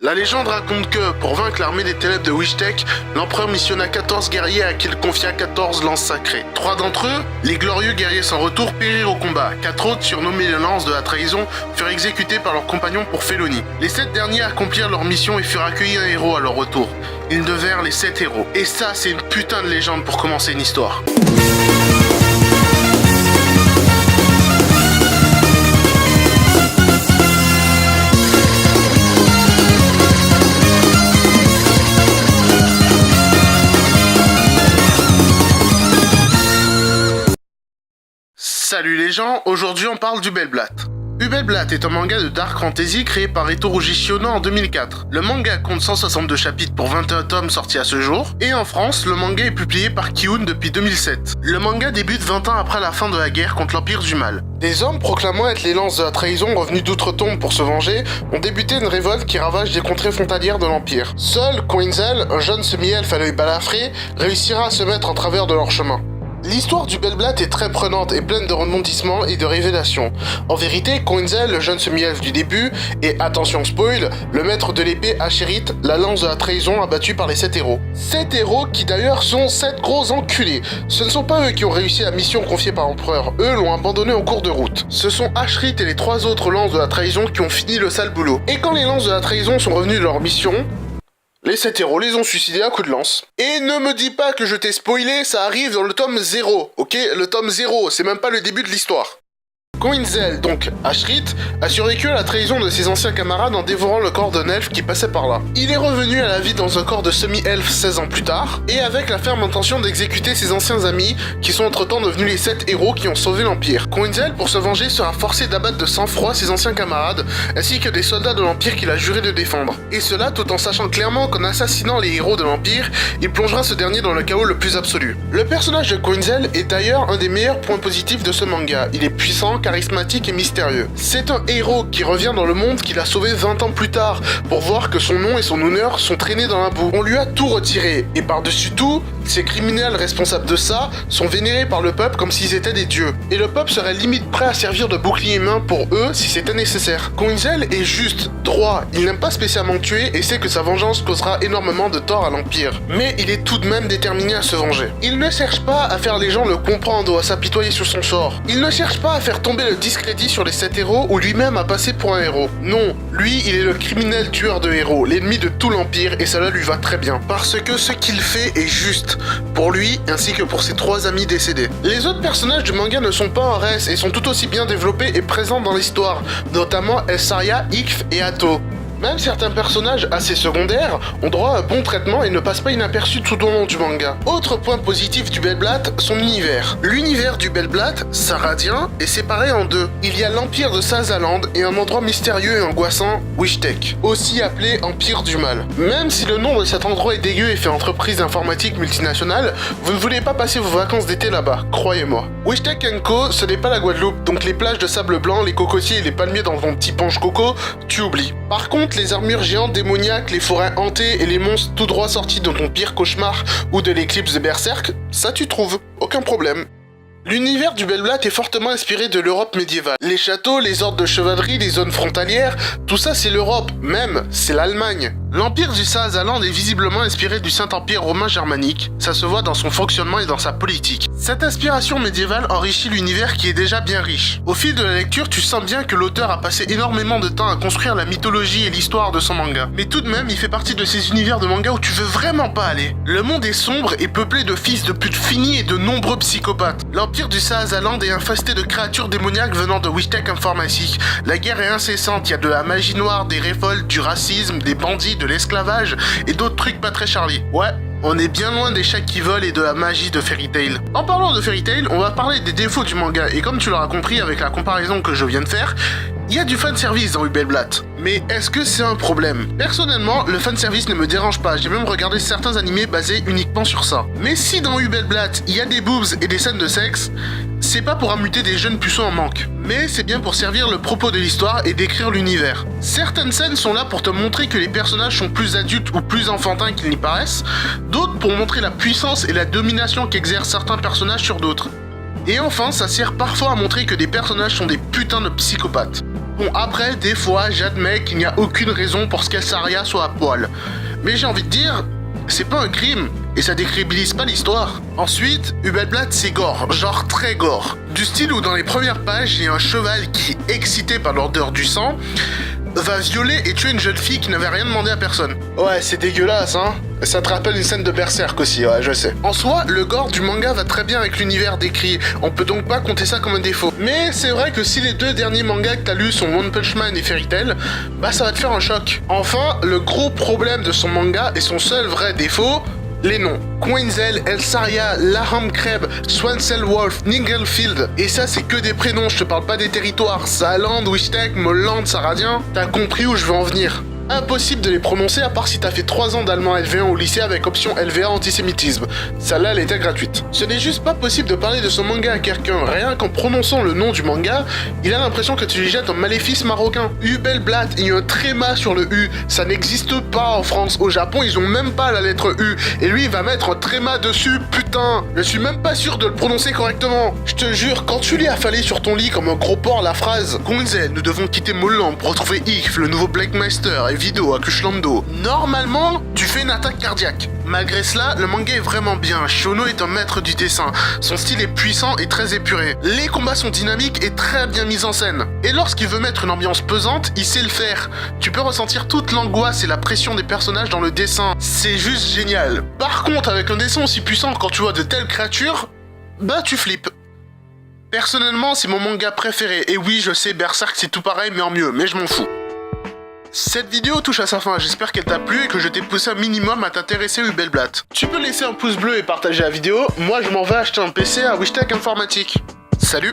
La légende raconte que, pour vaincre l'armée des ténèbres de Wishtek, l'empereur missionna 14 guerriers à qui il confia 14 lances sacrées. 3 d'entre eux, les glorieux guerriers sans retour, périrent au combat. 4 autres, surnommés les lances de la trahison, furent exécutés par leurs compagnons pour félonie. Les 7 derniers accomplirent leur mission et furent accueillis un héros à leur retour. Ils devinrent les 7 héros. Et ça, c'est une putain de légende pour commencer une histoire. Salut les gens, aujourd'hui on parle d'Ubelblatt. Ubelblatt est un manga de dark fantasy créé par Ettōroji Shiono en 2004. Le manga compte 162 chapitres pour 21 tomes sortis à ce jour, et en France, le manga est publié par Kiun depuis 2007. Le manga débute 20 ans après la fin de la guerre contre l'Empire du Mal. Des hommes proclamant être les lances de la trahison revenus d'outre-tombe pour se venger ont débuté une révolte qui ravage des contrées frontalières de l'Empire. Seul Quinzel, un jeune semi-elfe à l'œil balafré, réussira à se mettre en travers de leur chemin. L'histoire d'Ubelblatt est très prenante et pleine de rebondissements et de révélations. En vérité, Quinzel, le jeune semi-elfe du début, est, attention spoil, le maître de l'épée Acherit, la lance de la trahison abattue par les 7 héros. 7 héros qui d'ailleurs sont 7 gros enculés. Ce ne sont pas eux qui ont réussi la mission confiée par l'empereur, eux l'ont abandonné en cours de route. Ce sont Acherit et les 3 autres lances de la trahison qui ont fini le sale boulot. Et quand les lances de la trahison sont revenus de leur mission, les 7 héros les ont suicidés à coups de lance. Et ne me dis pas que je t'ai spoilé, ça arrive dans le tome 0, ok? Le tome 0, c'est même pas le début de l'histoire. Quinzel, donc Acherit, a survécu à la trahison de ses anciens camarades en dévorant le corps d'un elfe qui passait par là. Il est revenu à la vie dans un corps de semi-elfe 16 ans plus tard, et avec la ferme intention d'exécuter ses anciens amis, qui sont entre-temps devenus les 7 héros qui ont sauvé l'Empire. Quinzel, pour se venger, sera forcé d'abattre de sang-froid ses anciens camarades, ainsi que des soldats de l'Empire qu'il a juré de défendre. Et cela tout en sachant clairement qu'en assassinant les héros de l'Empire, il plongera ce dernier dans le chaos le plus absolu. Le personnage de Quinzel est d'ailleurs un des meilleurs points positifs de ce manga. Il est puissant, charismatique et mystérieux. C'est un héros qui revient dans le monde qu'il a sauvé 20 ans plus tard pour voir que son nom et son honneur sont traînés dans la boue. On lui a tout retiré et par-dessus tout, ces criminels responsables de ça sont vénérés par le peuple comme s'ils étaient des dieux. Et le peuple serait limite prêt à servir de bouclier humain pour eux si c'était nécessaire. Quinzel est juste, droit, il n'aime pas spécialement tuer et sait que sa vengeance causera énormément de tort à l'Empire. Mais il est tout de même déterminé à se venger. Il ne cherche pas à faire les gens le comprendre ou à s'apitoyer sur son sort. Il ne cherche pas à faire tomber le discrédit sur les 7 héros ou lui-même à passer pour un héros. Non, lui, il est le criminel tueur de héros, l'ennemi de tout l'Empire et cela lui va très bien. Parce que ce qu'il fait est juste, pour lui ainsi que pour ses 3 amis décédés. Les autres personnages du manga ne sont pas en reste et sont tout aussi bien développés et présents dans l'histoire, notamment Essaria, Ikf et Atto. Même certains personnages assez secondaires ont droit à un bon traitement et ne passent pas inaperçus tout au long du manga. Autre point positif d'Ubelblatt, son univers. L'univers d'Ubelblatt, Saradien, est séparé en deux. Il y a l'Empire de Sazaland et un endroit mystérieux et angoissant, Wishtek, aussi appelé Empire du Mal. Même si le nom de cet endroit est dégueu et fait entreprise d'informatique multinationale, vous ne voulez pas passer vos vacances d'été là-bas, croyez-moi. Wishtek & Co, ce n'est pas la Guadeloupe, donc les plages de sable blanc, les cocotiers et les palmiers dans ton petit punch coco, tu oublies. Par contre, les armures géantes démoniaques, les forêts hantées et les monstres tout droit sortis de ton pire cauchemar ou de l'éclipse de Berserk, ça tu trouves, aucun problème. L'univers d'Ubelblatt est fortement inspiré de l'Europe médiévale. Les châteaux, les ordres de chevalerie, les zones frontalières, tout ça c'est l'Europe, même, c'est l'Allemagne. L'Empire du Sazaland est visiblement inspiré du Saint-Empire romain germanique, ça se voit dans son fonctionnement et dans sa politique. Cette inspiration médiévale enrichit l'univers qui est déjà bien riche. Au fil de la lecture, tu sens bien que l'auteur a passé énormément de temps à construire la mythologie et l'histoire de son manga. Mais tout de même, il fait partie de ces univers de manga où tu veux vraiment pas aller. Le monde est sombre et peuplé de fils de pute finis et de nombreux psychopathes. L'Empire du Sazaland est infesté de créatures démoniaques venant de Wishtek informatique. La guerre est incessante, il y a de la magie noire, des révoltes, du racisme, des bandits, de l'esclavage et d'autres trucs pas très Charlie. Ouais, on est bien loin des chats qui volent et de la magie de Fairy Tail. En parlant de Fairy Tail, on va parler des défauts du manga et comme tu l'auras compris avec la comparaison que je viens de faire, il y a du fanservice dans Ubelblatt. Mais est-ce que c'est un problème? Personnellement, le fanservice ne me dérange pas, j'ai même regardé certains animés basés uniquement sur ça. Mais si dans Ubelblatt, il y a des boobs et des scènes de sexe, c'est pas pour amuter des jeunes puceaux en manque. Mais c'est bien pour servir le propos de l'histoire et décrire l'univers. Certaines scènes sont là pour te montrer que les personnages sont plus adultes ou plus enfantins qu'ils n'y paraissent, d'autres pour montrer la puissance et la domination qu'exercent certains personnages sur d'autres. Et enfin, ça sert parfois à montrer que des personnages sont des putains de psychopathes. Bon, après, des fois, j'admets qu'il n'y a aucune raison pour ce qu'El-Saria soit à poil. Mais j'ai envie de dire, c'est pas un crime, et ça décrédibilise pas l'histoire. Ensuite, Hubelblatt c'est gore, genre très gore. Du style où dans les premières pages, il y a un cheval qui, excité par l'odeur du sang, va violer et tuer une jeune fille qui n'avait rien demandé à personne. Ouais, c'est dégueulasse, hein. Ça te rappelle une scène de Berserk aussi, ouais, je sais. En soi, le gore du manga va très bien avec l'univers décrit, on peut donc pas compter ça comme un défaut. Mais c'est vrai que si les deux derniers mangas que t'as lus sont One Punch Man et Fairy Tail, bah ça va te faire un choc. Enfin, le gros problème de son manga et son seul vrai défaut, les noms. Quinzel, El-Saria, Laham Kreb, Swansel Wolf, Ningelfield. Et ça, c'est que des prénoms, je te parle pas des territoires. Saarland, Wistek, Molland, Saradien. T'as compris où je veux en venir. Impossible de les prononcer à part si t'as fait 3 ans d'allemand LV1 au lycée avec option LV1 antisémitisme. Celle-là, elle était gratuite. Ce n'est juste pas possible de parler de son manga à quelqu'un. Rien qu'en prononçant le nom du manga, il a l'impression que tu lui jettes un maléfice marocain. Hubelblatt, il y a un tréma sur le U. Ça n'existe pas en France. Au Japon, ils ont même pas la lettre U. Et lui, il va mettre un tréma dessus, putain. Je suis même pas sûr de le prononcer correctement. Je te jure, quand tu lui as affalé sur ton lit comme un gros porc la phrase « Quinzel, nous devons quitter Molland pour retrouver If, le nouveau Blackmeister, et Vido à Kushlando », normalement, tu fais une attaque cardiaque. Malgré cela, le manga est vraiment bien. Shiono est un maître du dessin. Son style est puissant et très épuré. Les combats sont dynamiques et très bien mis en scène. Et lorsqu'il veut mettre une ambiance pesante, il sait le faire. Tu peux ressentir toute l'angoisse et la pression des personnages dans le dessin. C'est juste génial. Par contre, avec un dessin aussi puissant, quand tu vois de telles créatures, bah tu flippes. Personnellement, c'est mon manga préféré. Et oui, je sais, Berserk c'est tout pareil mais en mieux, mais je m'en fous. Cette vidéo touche à sa fin, j'espère qu'elle t'a plu et que je t'ai poussé un minimum à t'intéresser à Hubelblatt. Tu peux laisser un pouce bleu et partager la vidéo, moi je m'en vais acheter un PC à Wishtech Informatique. Salut!